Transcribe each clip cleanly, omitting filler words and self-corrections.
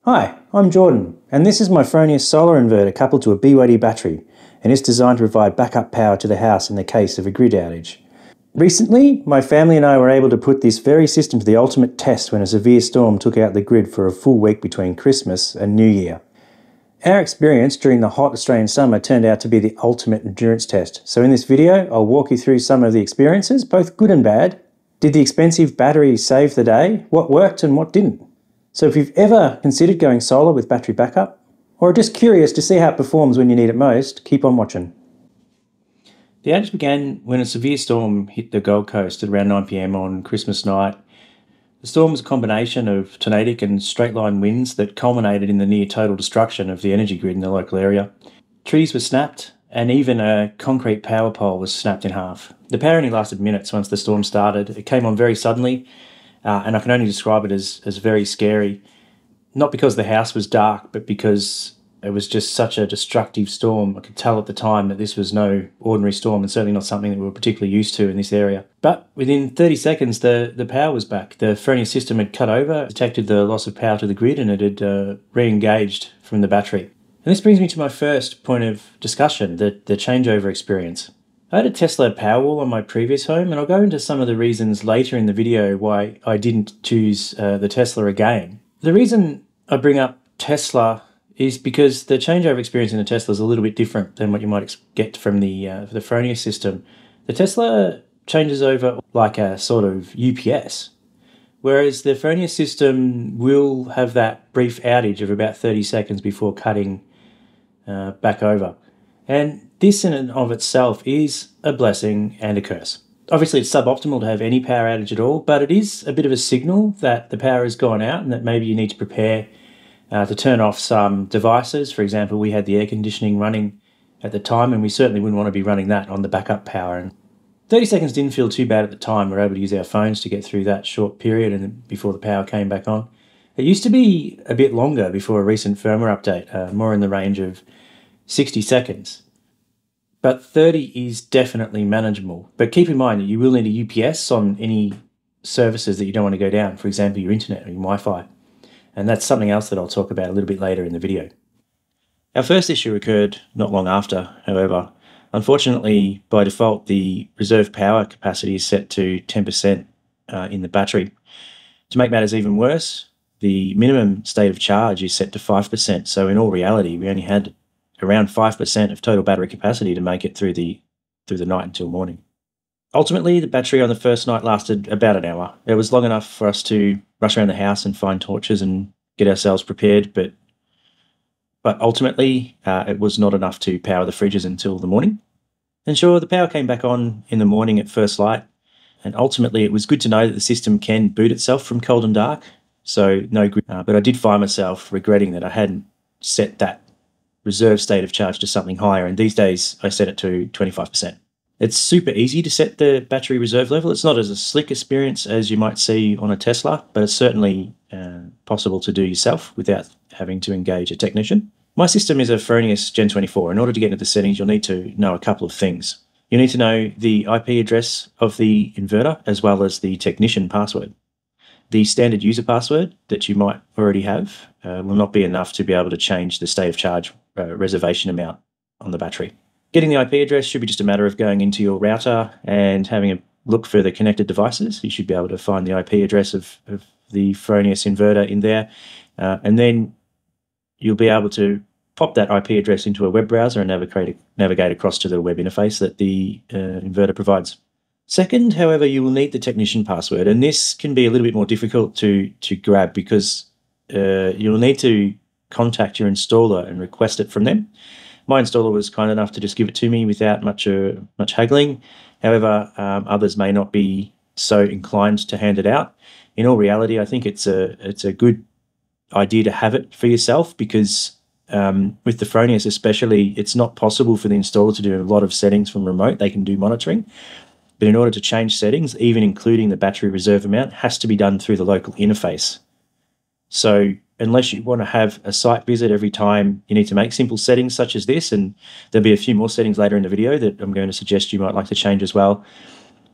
Hi, I'm Jordan, and this is my Fronius solar inverter coupled to a BYD battery, and it's designed to provide backup power to the house in the case of a grid outage. Recently, my family and I were able to put this very system to the ultimate test when a severe storm took out the grid for a full week between Christmas and New Year. Our experience during the hot Australian summer turned out to be the ultimate endurance test, so in this video I'll walk you through some of the experiences, both good and bad. Did the expensive battery save the day? What worked and what didn't? So if you've ever considered going solar with battery backup, or are just curious to see how it performs when you need it most, keep on watching. The outage began when a severe storm hit the Gold Coast at around 9 PM on Christmas night. The storm was a combination of tornadic and straight-line winds that culminated in the near-total destruction of the energy grid in the local area. Trees were snapped, and even a concrete power pole was snapped in half. The power only lasted minutes once the storm started. It came on very suddenly, and I can only describe it as very scary. Not because the house was dark, but because it was just such a destructive storm. I could tell at the time that this was no ordinary storm and certainly not something that we were particularly used to in this area. But within 30 seconds, the power was back. The Fronius system had cut over, detected the loss of power to the grid, and it had re-engaged from the battery. And this brings me to my first point of discussion, the changeover experience. I had a Tesla Powerwall on my previous home, and I'll go into some of the reasons later in the video why I didn't choose the Tesla again. The reason I bring up Tesla is because the changeover experience in a Tesla is a little bit different than what you might get from the Fronius system. The Tesla changes over like a sort of UPS, whereas the Fronius system will have that brief outage of about 30 seconds before cutting back over. And this in and of itself is a blessing and a curse. Obviously, it's suboptimal to have any power outage at all, but it is a bit of a signal that the power has gone out and that maybe you need to prepare to turn off some devices. For example, we had the air conditioning running at the time, and we certainly wouldn't want to be running that on the backup power. And 30 seconds didn't feel too bad at the time. We were able to use our phones to get through that short period and before the power came back on. It used to be a bit longer before a recent firmware update, more in the range of 60 seconds. But 30 is definitely manageable. But keep in mind that you will need a UPS on any services that you don't want to go down, for example, your internet or your Wi-Fi. And that's something else that I'll talk about a little bit later in the video. Our first issue occurred not long after, however. Unfortunately, by default, the reserve power capacity is set to 10% in the battery. To make matters even worse, the minimum state of charge is set to 5%. So in all reality, we only had around 5% of total battery capacity to make it through the night until morning. Ultimately, the battery on the first night lasted about an hour. It was long enough for us to rush around the house and find torches and get ourselves prepared, but ultimately, it was not enough to power the fridges until the morning. And sure, the power came back on in the morning at first light, and ultimately it was good to know that the system can boot itself from cold and dark, so no grid. But I did find myself regretting that I hadn't set that reserve state of charge to something higher, and these days I set it to 25%. It's super easy to set the battery reserve level. It's not as a slick experience as you might see on a Tesla, but it's certainly possible to do yourself without having to engage a technician. My system is a Fronius Gen 24. In order to get into the settings, you'll need to know a couple of things. You need to know the IP address of the inverter as well as the technician password. The standard user password that you might already have will not be enough to be able to change the state of charge reservation amount on the battery. Getting the IP address should be just a matter of going into your router and having a look for the connected devices. You should be able to find the IP address of the Fronius inverter in there, and then you'll be able to pop that IP address into a web browser and navigate across to the web interface that the inverter provides. Second, however, you will need the technician password, and this can be a little bit more difficult to grab because you'll need to contact your installer and request it from them. My installer was kind enough to just give it to me without much haggling. However, others may not be so inclined to hand it out. In all reality, I think it's a good idea to have it for yourself because with the Fronius especially, it's not possible for the installer to do a lot of settings from remote. They can do monitoring. But in order to change settings, even including the battery reserve amount, has to be done through the local interface. So unless you want to have a site visit every time you need to make simple settings such as this, and there'll be a few more settings later in the video that I'm going to suggest you might like to change as well,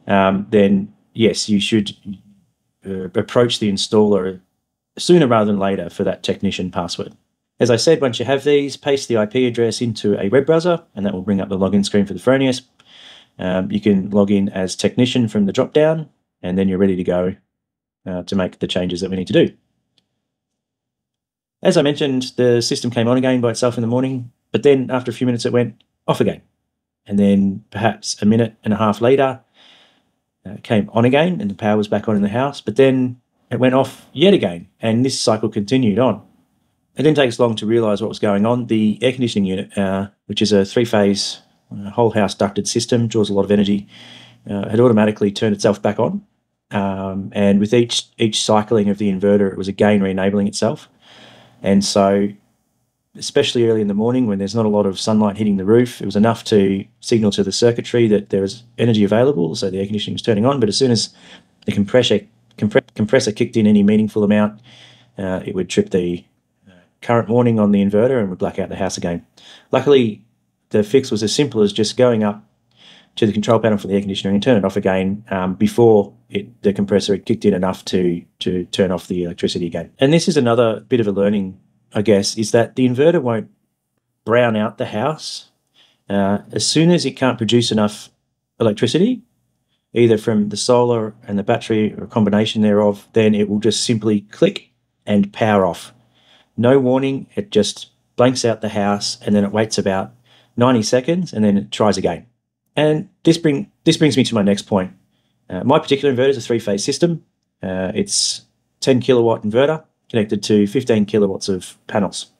then yes, you should approach the installer sooner rather than later for that technician password. As I said, once you have these, paste the IP address into a web browser, and that will bring up the login screen for the Fronius. You can log in as technician from the drop-down, and then you're ready to go to make the changes that we need to do. As I mentioned, the system came on again by itself in the morning, but then after a few minutes it went off again. And then perhaps a minute and a half later, it came on again and the power was back on in the house, but then it went off yet again, and this cycle continued on. It didn't take us long to realise what was going on. The air conditioning unit, which is a three-phase whole house ducted system, draws a lot of energy, had automatically turned itself back on. And with each cycling of the inverter, it was again re-enabling itself. And so, especially early in the morning when there's not a lot of sunlight hitting the roof, it was enough to signal to the circuitry that there was energy available, so the air conditioning was turning on. But as soon as the compressor kicked in any meaningful amount, it would trip the current warning on the inverter and would black out the house again. Luckily, the fix was as simple as just going up to the control panel for the air conditioner and turn it off again before the compressor had kicked in enough to turn off the electricity again. And this is another bit of a learning, I guess, is that the inverter won't brown out the house. As soon as it can't produce enough electricity, either from the solar and the battery or a combination thereof, then it will just simply click and power off. No warning, it just blanks out the house, and then it waits about 90 seconds and then it tries again. And this brings me to my next point. My particular inverter is a three-phase system. It's 10 kilowatt inverter connected to 15 kilowatts of panels.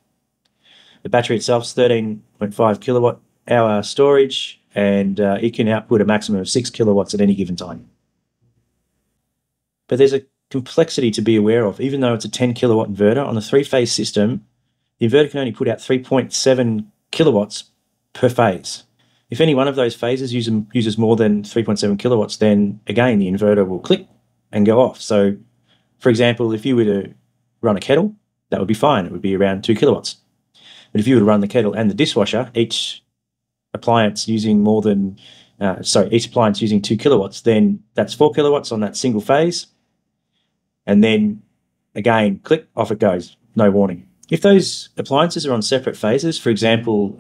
The battery itself is 13.5 kilowatt hour storage, and it can output a maximum of 6 kilowatts at any given time. But there's a complexity to be aware of. Even though it's a 10 kilowatt inverter, on a three-phase system, the inverter can only put out 3.7 kilowatts per phase. If any one of those phases uses more than 3.7 kilowatts, then again, the inverter will click and go off. So, for example, if you were to run a kettle, that would be fine. It would be around 2 kilowatts. But if you were to run the kettle and the dishwasher, each appliance using each appliance using 2 kilowatts, then that's 4 kilowatts on that single phase. And then again, click, off it goes, no warning. If those appliances are on separate phases, for example,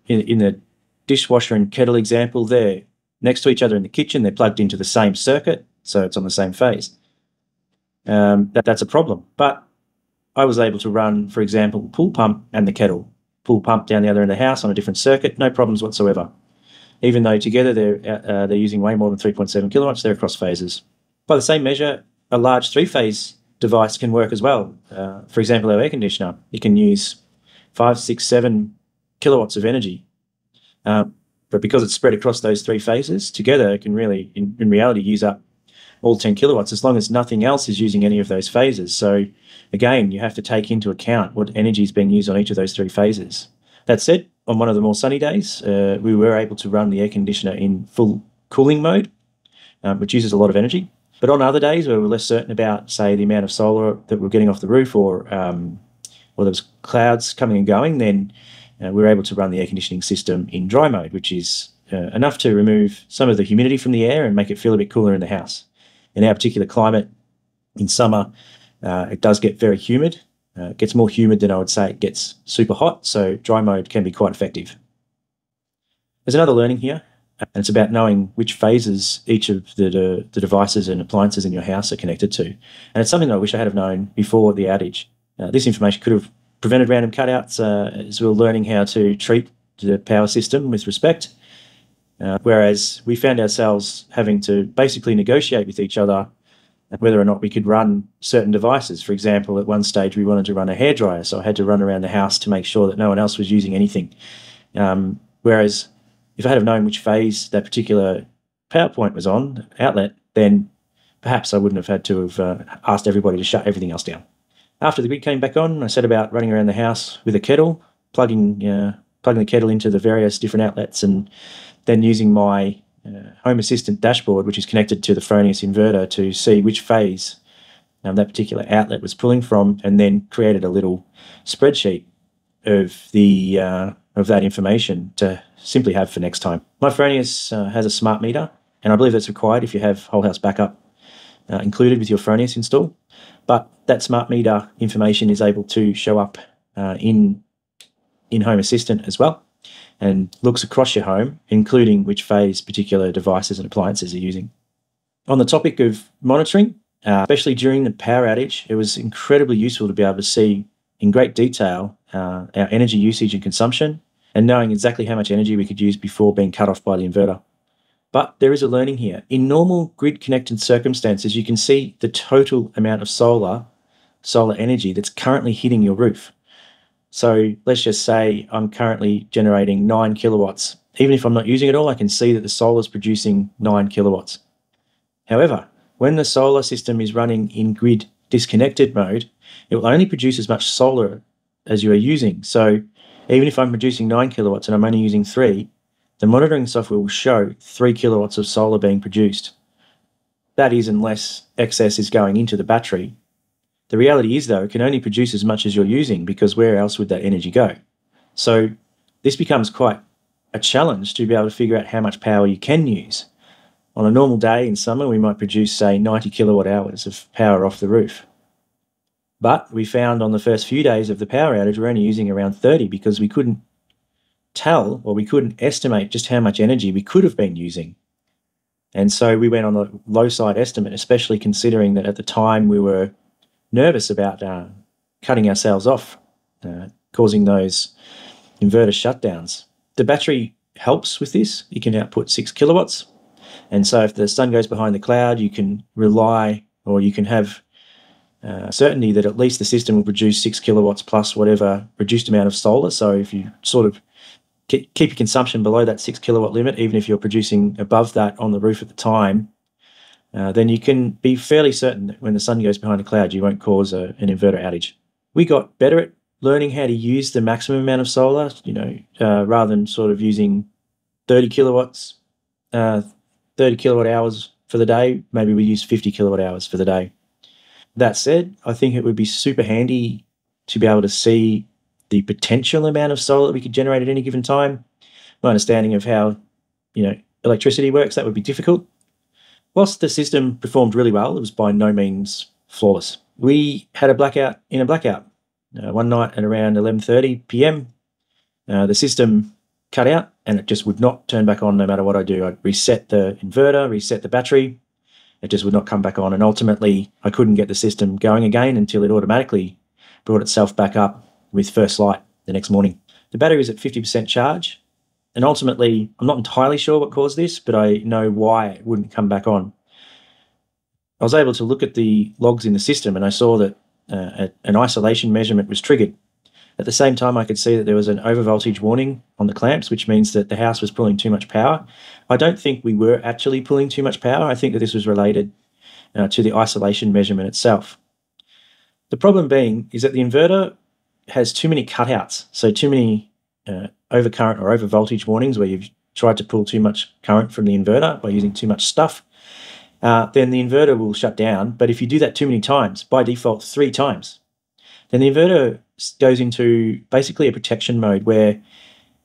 in the dishwasher and kettle example, they're next to each other in the kitchen, they're plugged into the same circuit, so it's on the same phase. That's a problem. But I was able to run, for example, pool pump and the kettle, pool pump down the other end of the house on a different circuit, no problems whatsoever. Even though together they're using way more than 3.7 kilowatts, they're across phases. By the same measure, a large three-phase device can work as well. For example, our air conditioner, it can use 5, 6, 7 kilowatts of energy. But because it's spread across those three phases, together it can really, in reality, use up all 10 kilowatts as long as nothing else is using any of those phases. So again, you have to take into account what energy is being used on each of those three phases. That said, on one of the more sunny days, we were able to run the air conditioner in full cooling mode, which uses a lot of energy. But on other days where we're less certain about, say, the amount of solar that we're getting off the roof, or there was clouds coming and going, then we were able to run the air conditioning system in dry mode, which is enough to remove some of the humidity from the air and make it feel a bit cooler in the house. In our particular climate, in summer, it does get very humid. It gets more humid than I would say it gets super hot, so dry mode can be quite effective. There's another learning here, and it's about knowing which phases each of the devices and appliances in your house are connected to. And it's something that I wish I had have known before the outage. This information could have prevented random cutouts as we were learning how to treat the power system with respect, whereas we found ourselves having to basically negotiate with each other whether or not we could run certain devices. For example, at one stage we wanted to run a hairdryer, so I had to run around the house to make sure that no one else was using anything. Whereas if I had have known which phase that particular power point was on, outlet, then perhaps I wouldn't have had to have asked everybody to shut everything else down. After the grid came back on, I set about running around the house with a kettle, plugging the kettle into the various different outlets, and then using my Home Assistant dashboard, which is connected to the Fronius inverter, to see which phase that particular outlet was pulling from, and then created a little spreadsheet of that information to simply have for next time. My Fronius has a smart meter, and I believe that's required if you have whole house backup. included with your Fronius install. But that smart meter information is able to show up in Home Assistant as well, and looks across your home, including which phase particular devices and appliances are using. On the topic of monitoring, especially during the power outage, it was incredibly useful to be able to see in great detail our energy usage and consumption, and knowing exactly how much energy we could use before being cut off by the inverter. But there is a learning here. In normal grid-connected circumstances, you can see the total amount of solar energy that's currently hitting your roof. So let's just say I'm currently generating 9 kilowatts. Even if I'm not using it all, I can see that the solar is producing 9 kilowatts. However, when the solar system is running in grid disconnected mode, it will only produce as much solar as you are using. So even if I'm producing 9 kilowatts and I'm only using 3, the monitoring software will show 3 kilowatts of solar being produced. That is, unless excess is going into the battery. The reality is, though, it can only produce as much as you're using, because where else would that energy go? So this becomes quite a challenge to be able to figure out how much power you can use. On a normal day in summer, we might produce, say, 90 kilowatt hours of power off the roof. But we found on the first few days of the power outage, we're only using around 30 because we couldn't tell, or we couldn't estimate just how much energy we could have been using. And so we went on a low side estimate, especially considering that at the time we were nervous about cutting ourselves off, causing those inverter shutdowns. The battery helps with this. You can output 6 kilowatts. And so if the sun goes behind the cloud, you can rely, or you can have certainty that at least the system will produce 6 kilowatts plus whatever reduced amount of solar. So if you sort of keep your consumption below that 6 kilowatt limit, even if you're producing above that on the roof at the time, then you can be fairly certain that when the sun goes behind a cloud, you won't cause an inverter outage. We got better at learning how to use the maximum amount of solar, rather than sort of using 30 kilowatts, 30 kilowatt hours for the day. Maybe we use 50 kilowatt hours for the day. That said, I think it would be super handy to be able to see the potential amount of solar that we could generate at any given time. My understanding of how, electricity works, that would be difficult. Whilst the system performed really well, it was by no means flawless. We had a blackout one night at around 11:30 p.m. The system cut out and it just would not turn back on no matter what I do. I'd reset the inverter, reset the battery. It just would not come back on. And ultimately, I couldn't get the system going again until it automatically brought itself back up with first light the next morning. The battery was at 50% charge. And ultimately, I'm not entirely sure what caused this, but I know why it wouldn't come back on. I was able to look at the logs in the system and I saw that an isolation measurement was triggered. At the same time, I could see that there was an overvoltage warning on the clamps, which means that the house was pulling too much power. I don't think we were actually pulling too much power. I think that this was related to the isolation measurement itself. The problem being is that the inverter has too many cutouts, so too many overcurrent or overvoltage warnings where you've tried to pull too much current from the inverter by using too much stuff. Then the inverter will shut down. But if you do that too many times, by default 3 times, then the inverter goes into basically a protection mode where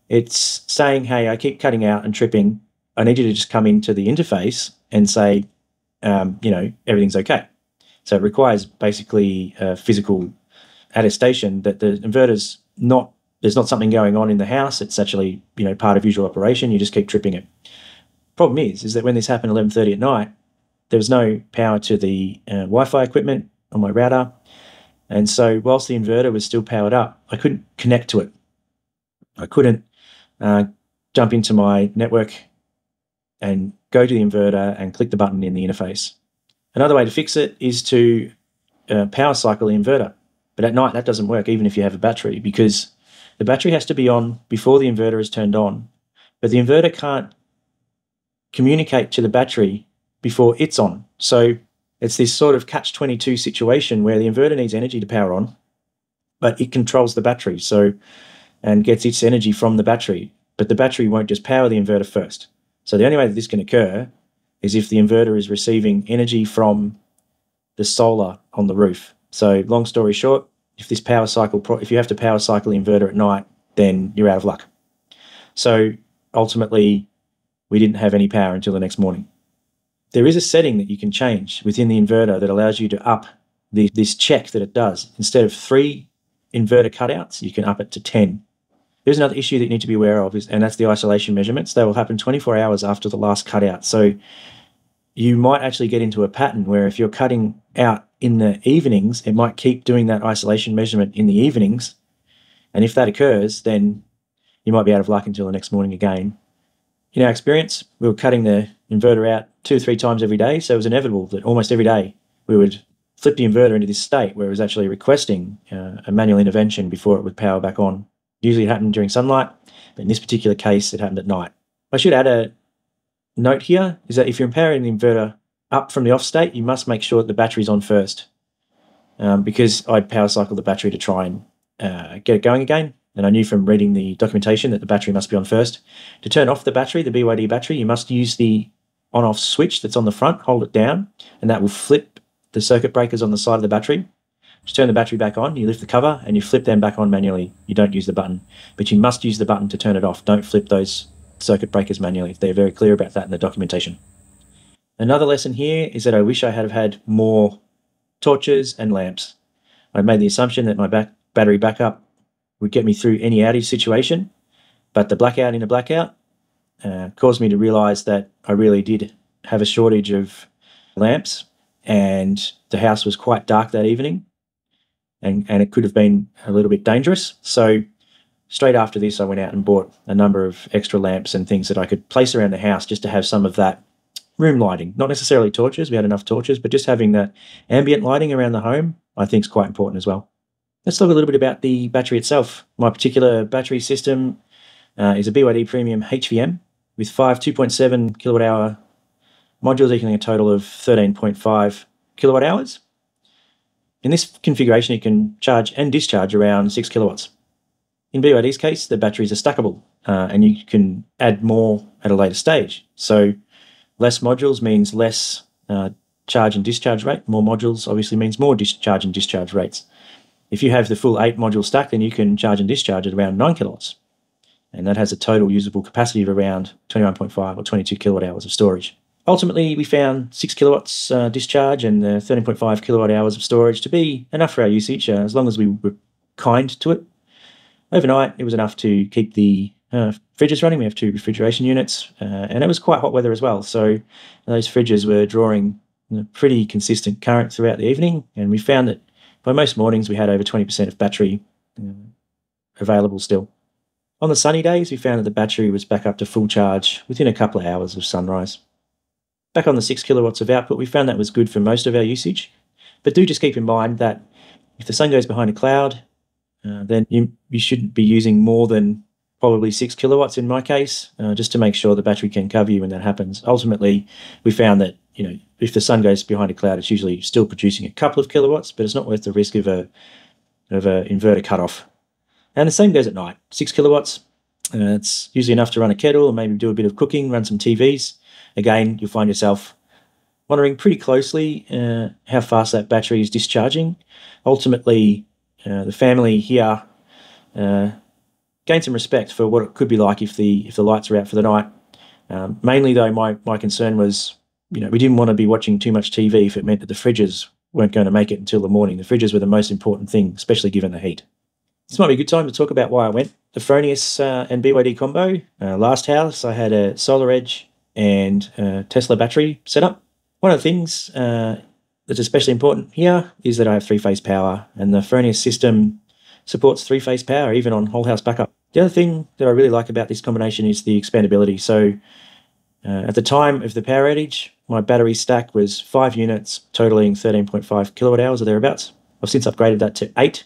it's saying, hey, I keep cutting out and tripping. I need you to just come into the interface and say, everything's okay. So it requires basically a physical attestation that the inverter's there's not something going on in the house. It's actually, part of usual operation. You just keep tripping it. Problem is that when this happened 11:30 at night, there was no power to the Wi-Fi equipment on my router. And so whilst the inverter was still powered up, I couldn't connect to it. I couldn't jump into my network and go to the inverter and click the button in the interface. Another way to fix it is to power cycle the inverter. But at night, that doesn't work even if you have a battery, because the battery has to be on before the inverter is turned on. But the inverter can't communicate to the battery before it's on. So it's this sort of catch-22 situation where the inverter needs energy to power on, but it controls the battery and gets its energy from the battery. But the battery won't just power the inverter first. So the only way that this can occur is if the inverter is receiving energy from the solar on the roof. So long story short, if you have to power cycle the inverter at night, then you're out of luck. So ultimately, we didn't have any power until the next morning. there is a setting that you can change within the inverter that allows you to up this check that it does. Instead of 3 inverter cutouts, you can up it to 10. There's another issue that you need to be aware of, and that's the isolation measurements. They will happen 24 hours after the last cutout. So you might actually get into a pattern where if you're cutting out in the evenings, it might keep doing that isolation measurement in the evenings. And if that occurs, then you might be out of luck until the next morning again. In our experience, we were cutting the inverter out 2 or 3 times every day, so it was inevitable that almost every day we would flip the inverter into this state where it was actually requesting a manual intervention before it would power back on. Usually it happened during sunlight, but in this particular case, it happened at night. I should add a note here, is that if you're powering the inverter up from the off state, you must make sure that the battery's on first, because I'd power cycle the battery to try and get it going again. And I knew from reading the documentation that the battery must be on first. To turn off the battery, the BYD battery, you must use the on-off switch that's on the front, hold it down, and that will flip the circuit breakers on the side of the battery. To turn the battery back on, you lift the cover and you flip them back on manually. You don't use the button, but you must use the button to turn it off. Don't flip those circuit breakers manually. They're very clear about that in the documentation. Another lesson here is that I wish I had had more torches and lamps. I made the assumption that my battery backup would get me through any outage situation, but the blackout in a blackout caused me to realize that I really did have a shortage of lamps, and the house was quite dark that evening, and it could have been a little bit dangerous. So straight after this, I went out and bought a number of extra lamps and things that I could place around the house just to have some of that room lighting. Not necessarily torches, we had enough torches, but just having that ambient lighting around the home I think is quite important as well. Let's talk a little bit about the battery itself. My particular battery system is a BYD Premium HVM with 5 2.7 kilowatt hour modules equaling a total of 13.5 kilowatt hours. In this configuration, you can charge and discharge around 6 kilowatts. In BYD's case, the batteries are stackable, and you can add more at a later stage. So less modules means less charge and discharge rate. More modules obviously means more charge and discharge rates. If you have the full 8 module stack, then you can charge and discharge at around 9 kilowatts. And that has a total usable capacity of around 21.5 or 22 kilowatt hours of storage. Ultimately, we found 6 kilowatts discharge and 13.5 kilowatt hours of storage to be enough for our usage, as long as we were kind to it. Overnight, it was enough to keep the fridges running. We have 2 refrigeration units, and it was quite hot weather as well. So those fridges were drawing pretty consistent current throughout the evening, and we found that by most mornings, we had over 20% of battery available still. On the sunny days, we found that the battery was back up to full charge within a couple of hours of sunrise. Back on the 6 kilowatts of output, we found that was good for most of our usage. But do just keep in mind that if the sun goes behind a cloud, then you shouldn't be using more than probably 6 kilowatts in my case, just to make sure the battery can cover you when that happens. Ultimately, we found that if the sun goes behind a cloud, it's usually still producing a couple of kilowatts, but it's not worth the risk of a inverter cutoff. And the same goes at night. 6 kilowatts, it's usually enough to run a kettle or maybe do a bit of cooking, run some TVs. Again, you'll find yourself monitoring pretty closely how fast that battery is discharging. Ultimately, the family here gain some respect for what it could be like if the lights are out for the night. Mainly, though, my concern was, we didn't want to be watching too much TV if it meant that the fridges weren't going to make it until the morning. The fridges were the most important thing, especially given the heat. This might be a good time to talk about why I went. The Fronius and BYD combo. Last house, I had a Solar Edge and a Tesla battery set up. One of the things that's especially important here is that I have 3-phase power, and the Fronius system supports 3-phase power, even on whole house backup. The other thing that I really like about this combination is the expandability. So at the time of the power outage, my battery stack was 5 units, totaling 13.5 kilowatt hours or thereabouts. I've since upgraded that to 8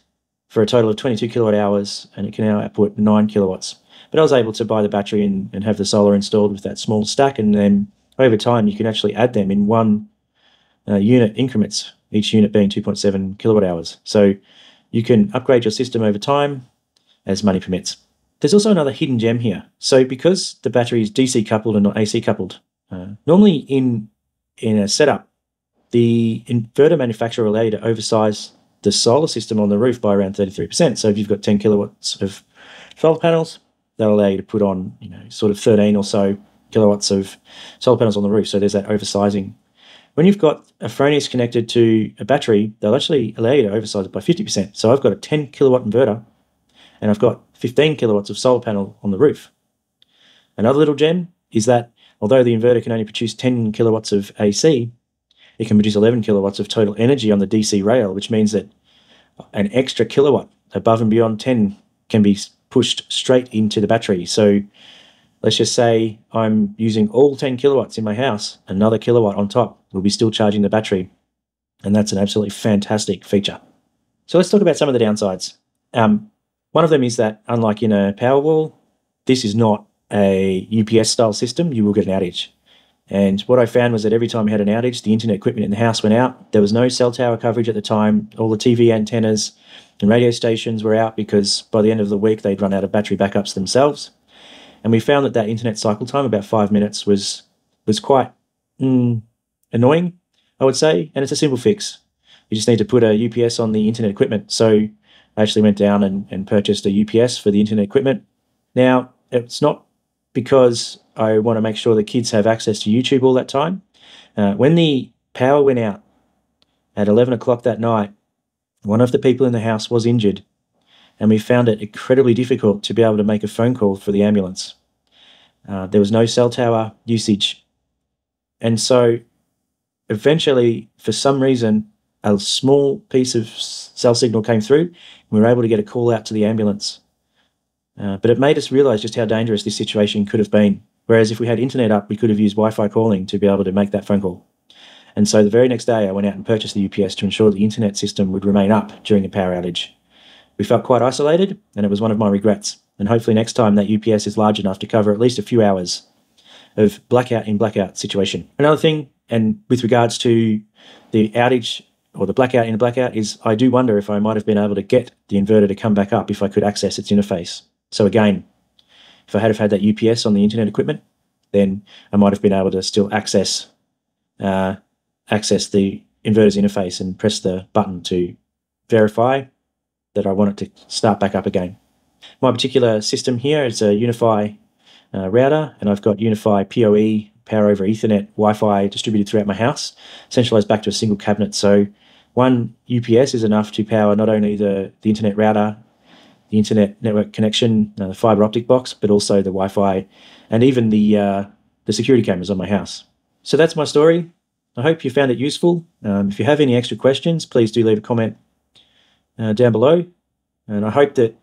for a total of 22 kilowatt hours, and it can now output 9 kilowatts. But I was able to buy the battery and have the solar installed with that small stack, and then over time you can actually add them in 1 unit increments, each unit being 2.7 kilowatt hours. So you can upgrade your system over time as money permits. There's also another hidden gem here. So because the battery is DC coupled and not AC coupled, normally in a setup, the inverter manufacturer will allow you to oversize the solar system on the roof by around 33%. So if you've got 10 kilowatts of solar panels, they'll allow you to put on, sort of 13 or so kilowatts of solar panels on the roof, so there's that oversizing. When you've got a Fronius connected to a battery, they'll actually allow you to oversize it by 50%. So I've got a 10 kilowatt inverter, and I've got 15 kilowatts of solar panel on the roof. Another little gem is that although the inverter can only produce 10 kilowatts of AC, it can produce 11 kilowatts of total energy on the DC rail, which means that an extra kilowatt above and beyond 10 can be pushed straight into the battery. So let's just say I'm using all 10 kilowatts in my house, another kilowatt on top will be still charging the battery. And that's an absolutely fantastic feature. So let's talk about some of the downsides. One of them is that, unlike in a Powerwall, this is not a UPS style system. You will get an outage. And what I found was that every time we had an outage, the internet equipment in the house went out. There was no cell tower coverage at the time. All the TV antennas and radio stations were out because by the end of the week, they'd run out of battery backups themselves. And we found that internet cycle time, about 5 minutes, was quite annoying, I would say. And it's a simple fix. You just need to put a UPS on the internet equipment. So I actually went down and purchased a UPS for the internet equipment. Now, it's not because I want to make sure the kids have access to YouTube all that time. When the power went out at 11 o'clock that night, one of the people in the house was injured, and we found it incredibly difficult to be able to make a phone call for the ambulance. There was no cell tower usage. And so eventually, for some reason, a small piece of cell signal came through, and we were able to get a call out to the ambulance. But it made us realize just how dangerous this situation could have been. Whereas if we had internet up, we could have used Wi-Fi calling to be able to make that phone call. And so the very next day, I went out and purchased the UPS to ensure the internet system would remain up during a power outage. We felt quite isolated, and it was one of my regrets. And hopefully next time that UPS is large enough to cover at least a few hours of blackout in blackout situation. Another thing, and with regards to the outage or the blackout in a blackout, is I do wonder if I might have been able to get the inverter to come back up if I could access its interface. So again, if I had had that UPS on the internet equipment, then I might have been able to still access the inverter's interface and press the button to verify that I want it to start back up again. My particular system here is a Unify router, and I've got Unify PoE, Power over Ethernet, Wi-Fi distributed throughout my house, centralized back to a single cabinet. So one UPS is enough to power not only the internet router, the internet network connection, the fiber optic box, but also the Wi-Fi and even the security cameras on my house. So that's my story. I hope you found it useful. If you have any extra questions, please do leave a comment down below. And I hope that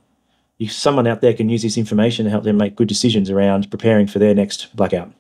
someone out there can use this information to help them make good decisions around preparing for their next blackout.